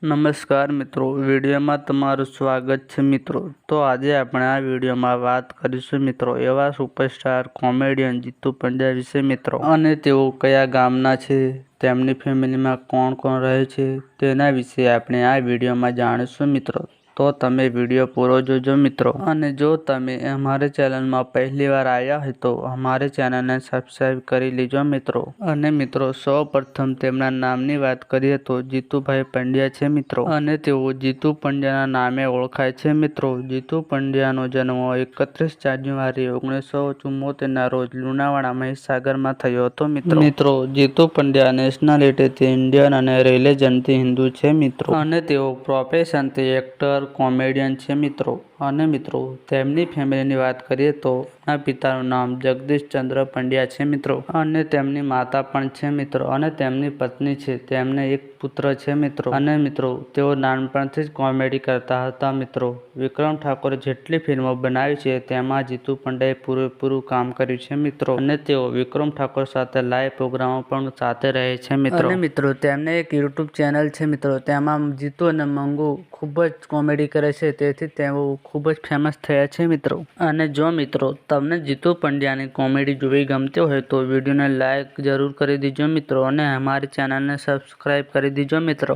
નમસ્કાર મિત્રો, વિડીયોમાં તમારું સ્વાગત છે મિત્રો. તો આજે આપણે આ વિડીયોમાં વાત કરીશું મિત્રો એવા સુપરસ્ટાર કોમેડિયન જીતુ પંડ્યા વિશે મિત્રો, અને તેઓ કયા ગામના છે, તેમની ફેમિલીમાં કોણ કોણ રહે છે તેના વિશે આપણે આ વિડીયોમાં જાણીશું મિત્રો. તો તમે વિડીયો પૂરો જોજો મિત્રો. અને જો તમે અમારી ચેનલમાં પહેલીવાર આવ્યા હોય તો અમારી ચેનલને સબસ્ક્રાઈબ કરી લેજો મિત્રો. અને મિત્રો સૌ પ્રથમ તેમના નામની વાત કરીએ તો જીતુભાઈ પંડ્યા છે મિત્રો, અને તેઓ જીતુ પંડ્યાના નામે ઓળખાય છે મિત્રો. જીતુ પંડ્યાનો જન્મ 31 જાન્યુઆરી 1974ના રોજ લુણાવાડા મહીસાગરમાં થયો હતો મિત્રો. જીતુ પંડ્યા નેશનાલિટીથી ઇન્ડિયન અને રિલિજનથી હિન્દુ છે મિત્રો, અને તેઓ પ્રોફેશનથી એક્ટર કોમેડિયન છે મિત્રો. અને મિત્રો તેમની ફેમિલીની વાત કરીએ તો તેમના પિતાનું નામ જગદીશચંદ્ર પંડ્યા છે મિત્રો, અને તેમની માતા પણ છે મિત્રો, અને તેમની પત્ની છે. તેમને એક પુત્ર છે મિત્રો. અને મિત્રો તેઓ નાનપણથી જ કોમેડી કરતા હતા મિત્રો. વિક્રમ ઠાકોરે જેટલી ફિલ્મો બનાવી છે તેમાં જીતુ પંડ્યાએ પૂરેપૂરું કામ કર્યું છે મિત્રો, અને તેઓ વિક્રમ ઠાકોર સાથે લાઈવ પ્રોગ્રામો પણ સાથે રહે છે મિત્રો. અને મિત્રો તેમને એક યુટ્યુબ ચેનલ છે મિત્રો, તેમાં જીતુ અને મંગુ ખૂબ જ કોમેડી કરે છે, તેથી તેઓ ખૂબ જ ફેમસ થયા છે મિત્રો. અને જો મિત્રો તમને જીતુ પંડ્યાની કોમેડી જોવી ગમતી હોય તો વિડીયોને લાઈક જરૂર કરી દીજો મિત્રો, અને અમારી ચેનલને સબસ્ક્રાઈબ કરી દીજો મિત્રો.